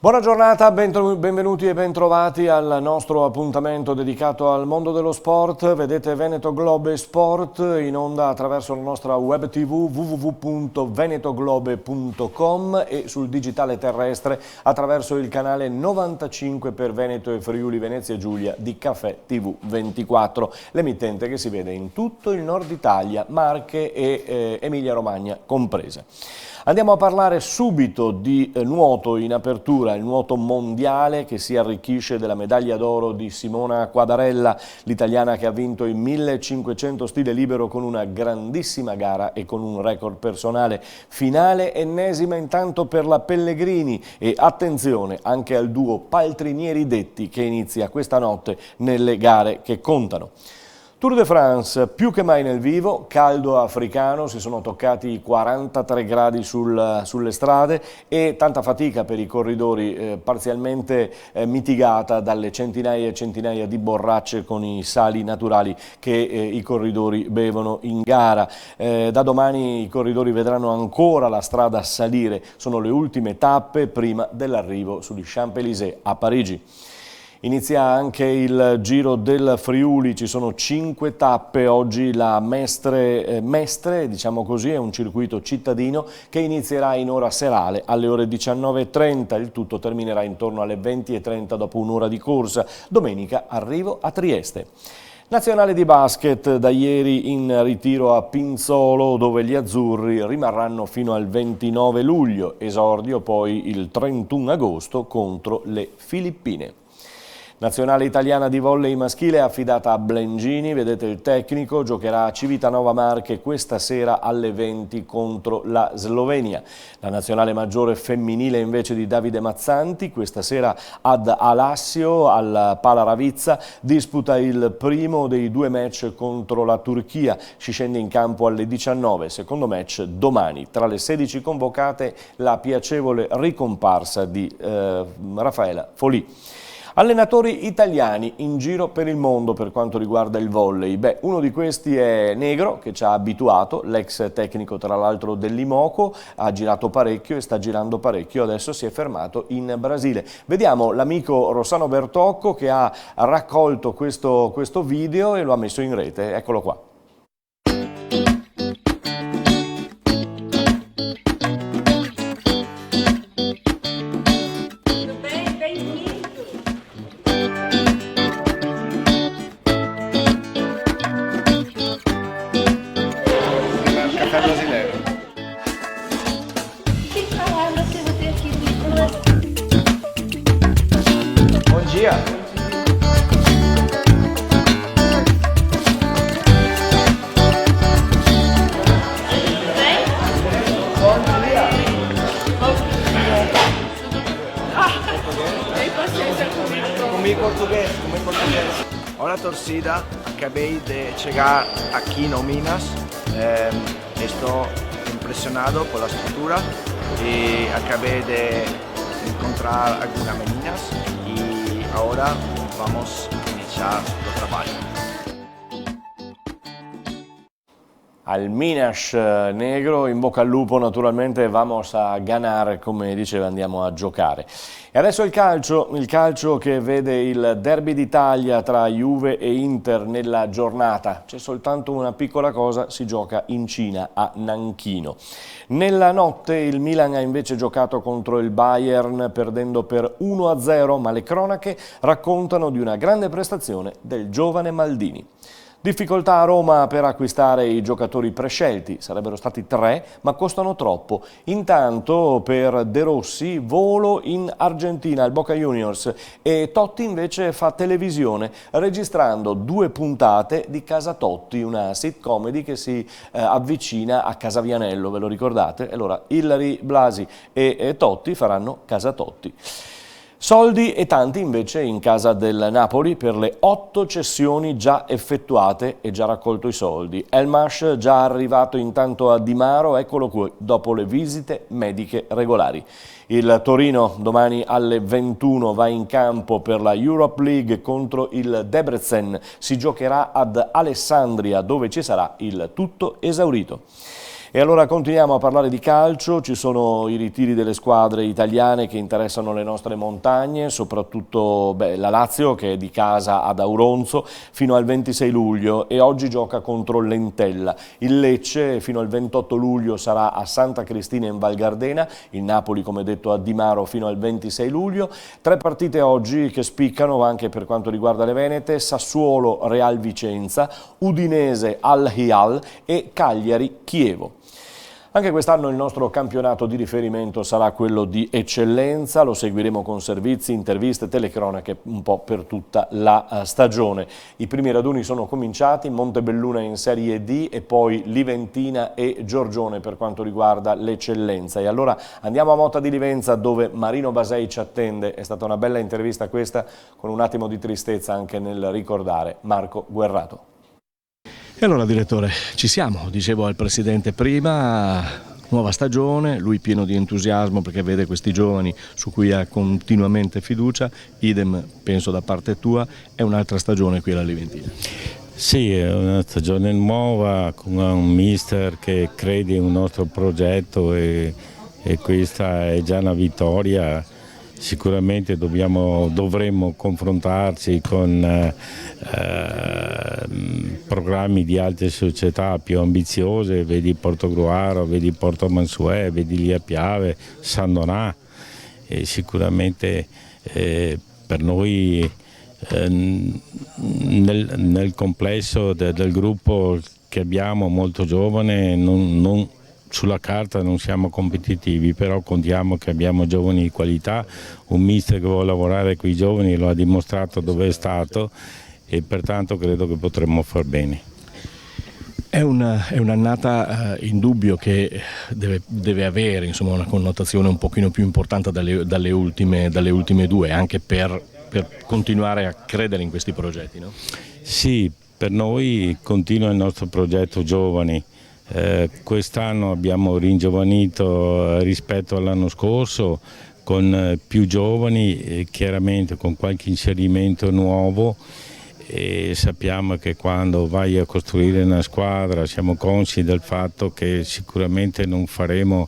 Buona giornata, benvenuti e bentrovati al nostro appuntamento dedicato al mondo dello sport. Vedete Veneto Globe Sport in onda attraverso la nostra web tv www.venetoglobe.com e sul digitale terrestre attraverso il canale 95 per Veneto e Friuli Venezia Giulia di Caffè TV 24, l'emittente che si vede in tutto il nord Italia, Marche e Emilia Romagna comprese. Andiamo a parlare subito di nuoto in apertura, il nuoto mondiale che si arricchisce della medaglia d'oro di Simona Quadarella, l'italiana che ha vinto il 1500 stile libero con una grandissima gara e con un record personale. Finale ennesima intanto per la Pellegrini e attenzione anche al duo Paltrinieri-Detti che inizia questa notte nelle gare che contano. Tour de France, più che mai nel vivo, caldo africano, si sono toccati i 43 gradi sulle strade e tanta fatica per i corridori, parzialmente mitigata dalle centinaia e centinaia di borracce con i sali naturali che i corridori bevono in gara. Da domani i corridori vedranno ancora la strada salire, sono le ultime tappe prima dell'arrivo sugli Champs-Élysées a Parigi. Inizia anche il Giro del Friuli, ci sono 5 tappe, oggi la Mestre, diciamo così, è un circuito cittadino che inizierà in ora serale alle ore 19:30, il tutto terminerà intorno alle 20:30 dopo un'ora di corsa, domenica arrivo a Trieste. Nazionale di basket, da ieri in ritiro a Pinzolo dove gli azzurri rimarranno fino al 29 luglio, esordio poi il 31 agosto contro le Filippine. Nazionale italiana di volley maschile affidata a Blengini, vedete il tecnico, giocherà a Civitanova Marche questa sera alle 20 contro la Slovenia. La nazionale maggiore femminile invece di Davide Mazzanti, questa sera ad Alassio, al Pala Ravizza, disputa il primo dei 2 match contro la Turchia, si scende in campo alle 19, secondo match domani. Tra le 16 convocate la piacevole ricomparsa di Raffaela Folì. Allenatori italiani in giro per il mondo per quanto riguarda il volley. Uno di questi è Negro, che ci ha abituato, l'ex tecnico tra l'altro dell'Imoco, ha girato parecchio e sta girando parecchio, adesso si è fermato in Brasile. Vediamo l'amico Rossano Bertocco che ha raccolto questo video e lo ha messo in rete, eccolo qua. Bom dia. Comigo portugués. Hola Torcida, acabé de llegar aquí en Minas, estoy impresionado por la estructura y acabé de encontrar algunas meninas y ahora vamos a iniciar el trabajo. Al Minas Negro, in bocca al lupo naturalmente, vamos a ganar, come diceva, andiamo a giocare. E adesso il calcio che vede il derby d'Italia tra Juve e Inter nella giornata. C'è soltanto una piccola cosa, si gioca in Cina, a Nanchino. Nella notte il Milan ha invece giocato contro il Bayern perdendo per 1-0, ma le cronache raccontano di una grande prestazione del giovane Maldini. Difficoltà a Roma per acquistare i giocatori prescelti, sarebbero stati 3, ma costano troppo. Intanto per De Rossi volo in Argentina al Boca Juniors e Totti invece fa televisione registrando 2 puntate di Casa Totti, una sitcomedy che si avvicina a Casa Vianello, ve lo ricordate? Allora Ilary Blasi e Totti faranno Casa Totti. Soldi e tanti invece in casa del Napoli per le 8 cessioni già effettuate e già raccolto i soldi. Elmas già arrivato intanto a Di Maro, eccolo qui, dopo le visite mediche regolari. Il Torino domani alle 21 va in campo per la Europe League contro il Debrecen, si giocherà ad Alessandria dove ci sarà il tutto esaurito. E allora continuiamo a parlare di calcio, ci sono i ritiri delle squadre italiane che interessano le nostre montagne, soprattutto la Lazio che è di casa ad Auronzo fino al 26 luglio e oggi gioca contro l'Entella. Il Lecce fino al 28 luglio sarà a Santa Cristina in Val Gardena, il Napoli come detto a Di Maro fino al 26 luglio. 3 partite oggi che spiccano anche per quanto riguarda le Venete: Sassuolo Real Vicenza, Udinese Al Hilal e Cagliari Chievo. Anche quest'anno il nostro campionato di riferimento sarà quello di eccellenza, lo seguiremo con servizi, interviste, telecronache un po' per tutta la stagione. I primi raduni sono cominciati, Montebelluna in Serie D e poi Liventina e Giorgione per quanto riguarda l'eccellenza. E allora andiamo a Motta di Livenza dove Marino Basei ci attende, è stata una bella intervista questa con un attimo di tristezza anche nel ricordare Marco Guerrato. E allora direttore, ci siamo, dicevo al presidente prima, nuova stagione, lui pieno di entusiasmo perché vede questi giovani su cui ha continuamente fiducia, idem penso da parte tua, è un'altra stagione qui alla Liventina. Sì, è una stagione nuova con un mister che crede in un nostro progetto e questa è già una vittoria. Sicuramente dovremmo confrontarci con programmi di altre società più ambiziose, vedi Portogruaro, vedi Porto Mansuè, vedi Lia Piave, Sandonà, e sicuramente per noi nel complesso del gruppo che abbiamo molto giovane sulla carta non siamo competitivi, però contiamo che abbiamo giovani di qualità, un mister che vuole lavorare con i giovani lo ha dimostrato dove è stato e pertanto credo che potremmo far bene. È un'annata indubbio che deve avere insomma, una connotazione un pochino più importante dalle ultime due, anche per continuare a credere in questi progetti, no? Sì, per noi continua il nostro progetto giovani. Quest'anno abbiamo ringiovanito rispetto all'anno scorso con più giovani, chiaramente con qualche inserimento nuovo, e sappiamo che quando vai a costruire una squadra siamo consci del fatto che sicuramente non faremo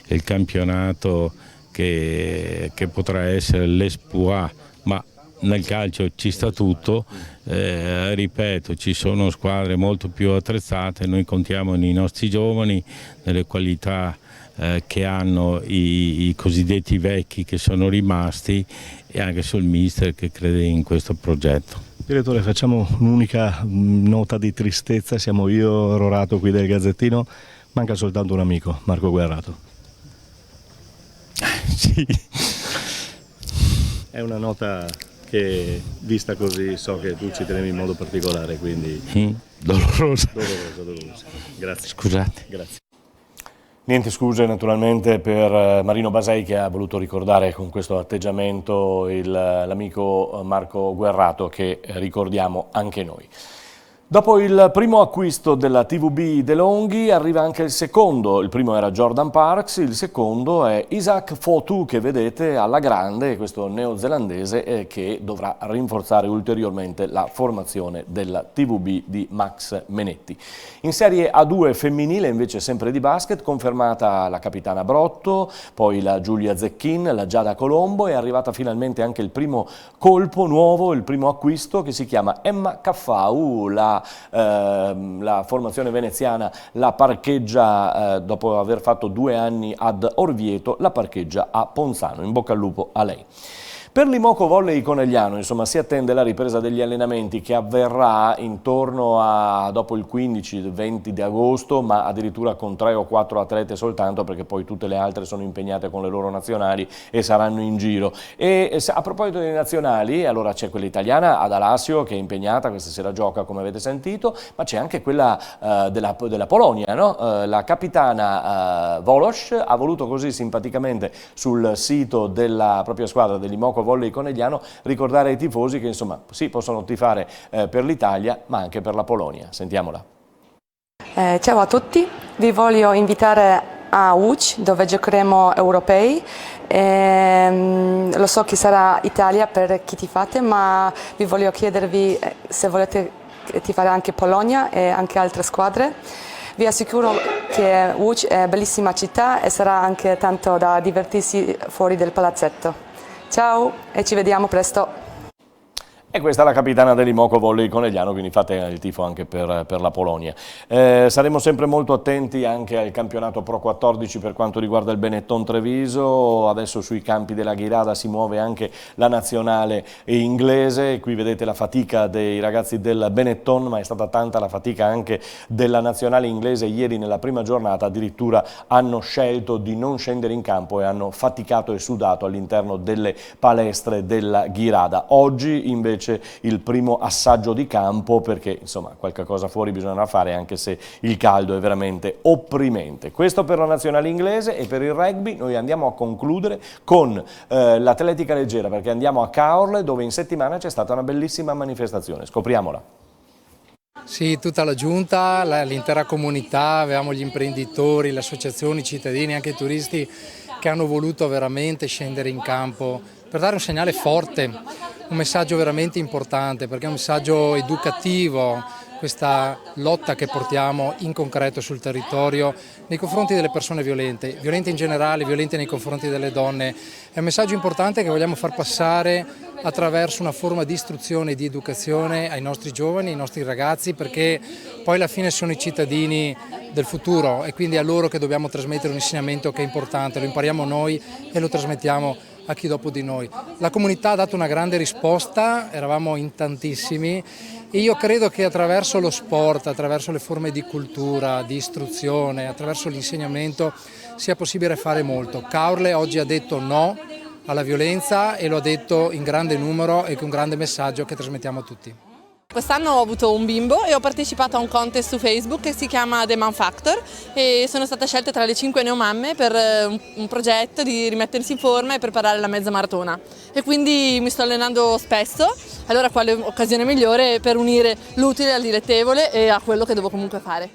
il campionato che potrà essere l'Espoir, ma nel calcio ci sta tutto, ripeto, ci sono squadre molto più attrezzate, noi contiamo nei nostri giovani, nelle qualità che hanno i cosiddetti vecchi che sono rimasti e anche sul mister che crede in questo progetto. Direttore, facciamo un'unica nota di tristezza, siamo io, Rorato qui del Gazzettino, manca soltanto un amico, Marco Guerrato. Sì. È una nota che vista così so che tu ci tenevi in modo particolare, quindi Dolorosa. Grazie. Scusate. Grazie. Niente scuse naturalmente per Marino Basei che ha voluto ricordare con questo atteggiamento l'amico Marco Guerrato che ricordiamo anche noi. Dopo il primo acquisto della TVB De Longhi arriva anche il secondo, il primo era Jordan Parks, il secondo è Isaac Fotu che vedete alla grande, questo neozelandese che dovrà rinforzare ulteriormente la formazione della TVB di Max Menetti. In Serie A2 femminile invece sempre di basket, confermata la capitana Brotto, poi la Giulia Zecchin, la Giada Colombo, è arrivata finalmente anche il primo colpo nuovo, il primo acquisto che si chiama Emma Caffau, la formazione veneziana la parcheggia dopo aver fatto 2 anni ad Orvieto, la parcheggia a Ponzano, in bocca al lupo a lei. Per l'Imoco Volley Conegliano insomma, si attende la ripresa degli allenamenti che avverrà intorno a dopo il 15-20 di agosto, ma addirittura con 3 o 4 atlete soltanto perché poi tutte le altre sono impegnate con le loro nazionali e saranno in giro. E a proposito dei nazionali, allora c'è quella italiana ad Alassio che è impegnata, questa sera gioca come avete sentito, ma c'è anche quella della Polonia, no? La capitana Wolosz ha voluto così simpaticamente sul sito della propria squadra dell'Imoco Volley Conegliano ricordare ai tifosi che insomma sì, possono tifare per l'Italia ma anche per la Polonia. Sentiamola. Ciao a tutti, vi voglio invitare a Łódź dove giocheremo europei. Lo so che sarà Italia per chi tifate, ma vi voglio chiedervi se volete tifare anche Polonia e anche altre squadre. Vi assicuro che Łódź è una bellissima città e sarà anche tanto da divertirsi fuori del palazzetto. Ciao e ci vediamo presto! E questa è la capitana dell'Imoco Volley Conegliano, quindi fate il tifo anche per la Polonia. Saremo sempre molto attenti anche al campionato Pro 14 per quanto riguarda il Benetton Treviso. Adesso sui campi della Ghirada si muove anche la nazionale inglese. Qui vedete la fatica dei ragazzi del Benetton, ma è stata tanta la fatica anche della nazionale inglese. Ieri nella prima giornata addirittura hanno scelto di non scendere in campo e hanno faticato e sudato all'interno delle palestre della Ghirada. Oggi invece il primo assaggio di campo, perché insomma qualche cosa fuori bisognerà fare, anche se il caldo è veramente opprimente. Questo per la nazionale inglese. E per il rugby noi andiamo a concludere con l'atletica leggera, perché andiamo a Caorle, dove in settimana c'è stata una bellissima manifestazione. Scopriamola. Sì, tutta la giunta, l'intera comunità, avevamo gli imprenditori, le associazioni, i cittadini, anche i turisti che hanno voluto veramente scendere in campo per dare un segnale forte, un messaggio veramente importante, perché è un messaggio educativo, questa lotta che portiamo in concreto sul territorio nei confronti delle persone violente in generale, violente nei confronti delle donne. È un messaggio importante che vogliamo far passare attraverso una forma di istruzione e di educazione ai nostri giovani, ai nostri ragazzi, perché poi alla fine sono i cittadini del futuro e quindi è a loro che dobbiamo trasmettere un insegnamento che è importante, lo impariamo noi e lo trasmettiamo a chi dopo di noi. La comunità ha dato una grande risposta, eravamo in tantissimi e io credo che attraverso lo sport, attraverso le forme di cultura, di istruzione, attraverso l'insegnamento sia possibile fare molto. Caorle oggi ha detto no alla violenza e lo ha detto in grande numero e con un grande messaggio che trasmettiamo a tutti. Quest'anno ho avuto un bimbo e ho partecipato a un contest su Facebook che si chiama The Man Factor e sono stata scelta tra le 5 neomamme per un progetto di rimettersi in forma e preparare la mezza maratona. E quindi mi sto allenando spesso, allora quale occasione migliore per unire l'utile al dilettevole e a quello che devo comunque fare.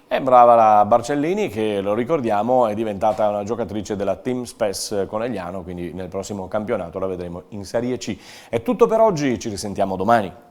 È brava la Barcellini, che lo ricordiamo è diventata una giocatrice della Team Spes Conegliano, quindi nel prossimo campionato la vedremo in Serie C. È tutto per oggi, ci risentiamo domani.